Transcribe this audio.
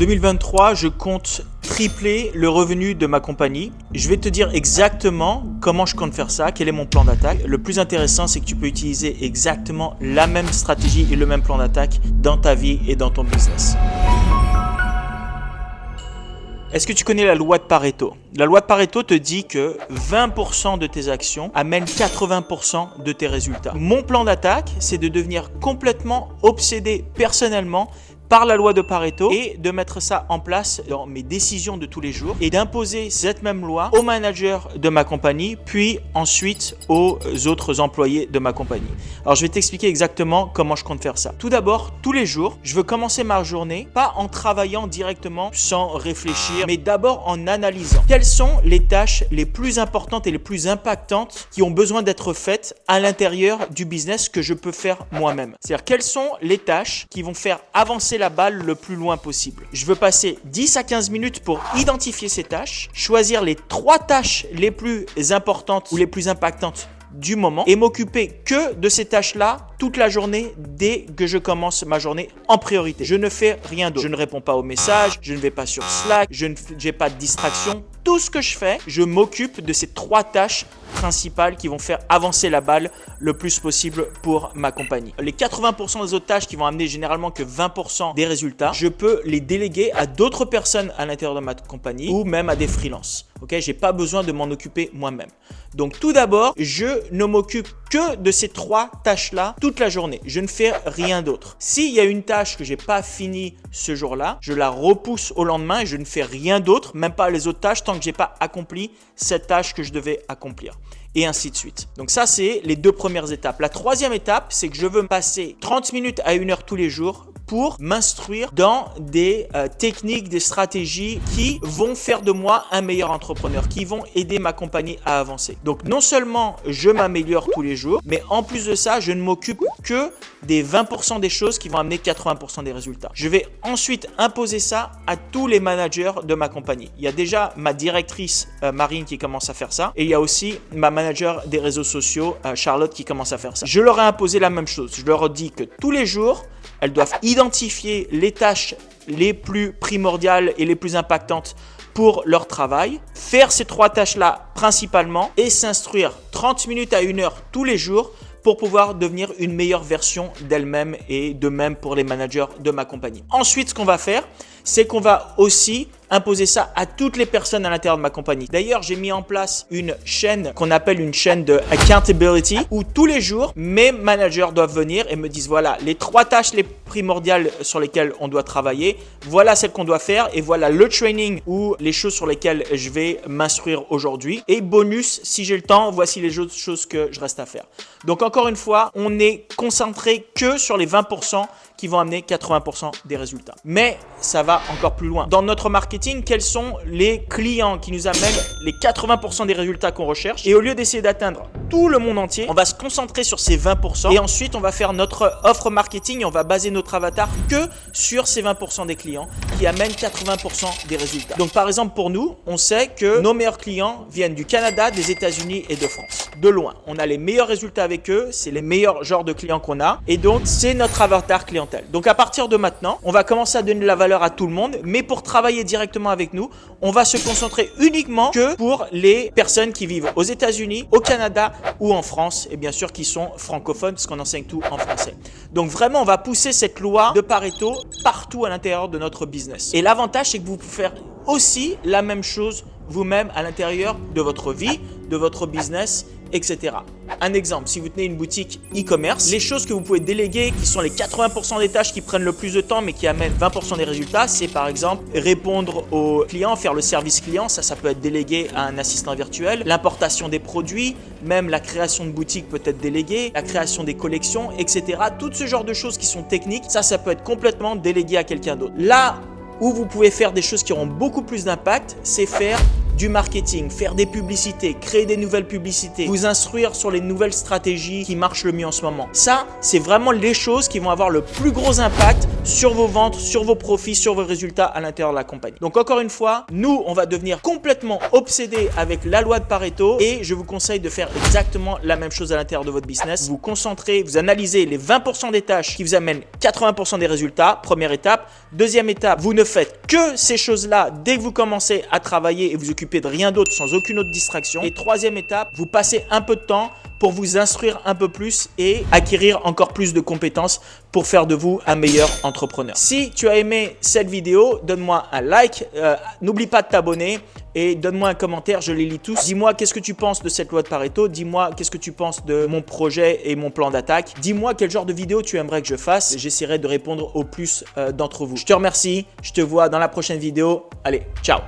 2023, je compte tripler le revenu de ma compagnie. Je vais te dire exactement comment je compte faire ça, quel est mon plan d'attaque. Le plus intéressant, c'est que tu peux utiliser exactement la même stratégie et le même plan d'attaque dans ta vie et dans ton business. Est-ce que tu connais la loi de Pareto? La loi de Pareto te dit que 20% de tes actions amènent 80% de tes résultats. Mon plan d'attaque, c'est de devenir complètement obsédé personnellement par la loi de Pareto et de mettre ça en place dans mes décisions de tous les jours et d'imposer cette même loi aux managers de ma compagnie, puis ensuite aux autres employés de ma compagnie. Alors, je vais t'expliquer exactement comment je compte faire ça. Tout d'abord, tous les jours, je veux commencer ma journée, pas en travaillant directement sans réfléchir, mais d'abord en analysant quelles sont les tâches les plus importantes et les plus impactantes qui ont besoin d'être faites à l'intérieur du business que je peux faire moi-même. C'est-à-dire, quelles sont les tâches qui vont faire avancer la balle le plus loin possible. Je veux passer 10 à 15 minutes pour identifier ces tâches, choisir les 3 tâches les plus importantes ou les plus impactantes du moment et m'occuper que de ces tâches-là toute la journée dès que je commence ma journée en priorité. Je ne fais rien d'autre. Je ne réponds pas aux messages, je ne vais pas sur Slack, je n'ai pas de distraction. Tout ce que je fais, je m'occupe de ces 3 tâches principales qui vont faire avancer la balle le plus possible pour ma compagnie. Les 80% des autres tâches qui vont amener généralement que 20% des résultats, je peux les déléguer à d'autres personnes à l'intérieur de ma compagnie ou même à des freelances. Ok, j'ai pas besoin de m'en occuper moi-même. Donc tout d'abord, je ne m'occupe que de ces 3 tâches-là toute la journée. Je ne fais rien d'autre. S'il y a une tâche que j'ai pas finie ce jour-là, je la repousse au lendemain et je ne fais rien d'autre, même pas les autres tâches, tant que j'ai pas accompli cette tâche que je devais accomplir. Et ainsi de suite. Donc ça, c'est les 2 premières étapes. La 3e étape, c'est que je veux passer 30 minutes à 1 heure tous les jours pour m'instruire dans des techniques, des stratégies qui vont faire de moi un meilleur entrepreneur, qui vont aider ma compagnie à avancer. Donc non seulement je m'améliore tous les jours, mais en plus de ça, je ne m'occupe que des 20% des choses qui vont amener 80% des résultats. Je vais ensuite imposer ça à tous les managers de ma compagnie. Il y a déjà ma directrice Marine qui commence à faire ça et il y a aussi ma manager des réseaux sociaux Charlotte qui commence à faire ça. Je leur ai imposé la même chose. Je leur ai dit que tous les jours, elles doivent identifier les tâches les plus primordiales et les plus impactantes pour leur travail, faire ces 3 tâches-là principalement et s'instruire 30 minutes à 1 heure tous les jours pour pouvoir devenir une meilleure version d'elle-même et de même pour les managers de ma compagnie. Ensuite, ce qu'on va faire, c'est qu'on va aussi imposer ça à toutes les personnes à l'intérieur de ma compagnie. D'ailleurs, j'ai mis en place une chaîne qu'on appelle une chaîne de accountability où tous les jours, mes managers doivent venir et me disent voilà, les 3 tâches les primordiales sur lesquelles on doit travailler, voilà celles qu'on doit faire et voilà le training ou les choses sur lesquelles je vais m'instruire aujourd'hui. Et bonus, si j'ai le temps, voici les autres choses que je reste à faire. Donc encore une fois, on est concentré que sur les 20% qui vont amener 80% des résultats. Mais ça va encore plus loin. Dans notre marketing, quels sont les clients qui nous amènent les 80% des résultats qu'on recherche? Et au lieu d'essayer d'atteindre tout le monde entier, on va se concentrer sur ces 20% et ensuite on va faire notre offre marketing et on va baser notre avatar que sur ces 20% des clients qui amènent 80% des résultats. Donc par exemple pour nous, on sait que nos meilleurs clients viennent du Canada, des États-Unis et de France. De loin, on a les meilleurs résultats avec eux, c'est les meilleurs genres de clients qu'on a et donc c'est notre avatar clientèle. Donc à partir de maintenant, on va commencer à donner de la valeur à tout le monde, mais pour travailler directement avec nous, on va se concentrer uniquement que pour les personnes qui vivent aux États-Unis, au Canada ou en France, et bien sûr qui sont francophones parce qu'on enseigne tout en français. Donc vraiment, on va pousser cette loi de Pareto partout à l'intérieur de notre business. Et l'avantage, c'est que vous pouvez faire aussi la même chose vous-même à l'intérieur de votre vie, de votre business, etc. Un exemple, si vous tenez une boutique e-commerce, les choses que vous pouvez déléguer, qui sont les 80% des tâches qui prennent le plus de temps mais qui amènent 20% des résultats, c'est par exemple répondre aux clients, faire le service client, ça peut être délégué à un assistant virtuel, l'importation des produits, même la création de boutiques peut être déléguée, la création des collections, etc. Tout ce genre de choses qui sont techniques, ça peut être complètement délégué à quelqu'un d'autre. Là où vous pouvez faire des choses qui auront beaucoup plus d'impact, c'est faire du marketing, faire des publicités, créer des nouvelles publicités, vous instruire sur les nouvelles stratégies qui marchent le mieux en ce moment. Ça, c'est vraiment les choses qui vont avoir le plus gros impact sur vos ventes, sur vos profits, sur vos résultats à l'intérieur de la compagnie. Donc encore une fois, nous, on va devenir complètement obsédés avec la loi de Pareto et je vous conseille de faire exactement la même chose à l'intérieur de votre business. Vous concentrez, vous analysez les 20% des tâches qui vous amènent 80% des résultats, première étape. Deuxième étape, vous ne faites que ces choses-là dès que vous commencez à travailler et vous occupez de rien d'autre sans aucune autre distraction. Et troisième étape, vous passez un peu de temps pour vous instruire un peu plus et acquérir encore plus de compétences pour faire de vous un meilleur entrepreneur. Si tu as aimé cette vidéo, donne-moi un like, n'oublie pas de t'abonner et donne-moi un commentaire, je les lis tous. Dis-moi qu'est-ce que tu penses de cette loi de Pareto, dis-moi qu'est-ce que tu penses de mon projet et mon plan d'attaque. Dis-moi quel genre de vidéo tu aimerais que je fasse, j'essaierai de répondre au plus d'entre vous. Je te remercie, je te vois dans la prochaine vidéo. Allez, ciao!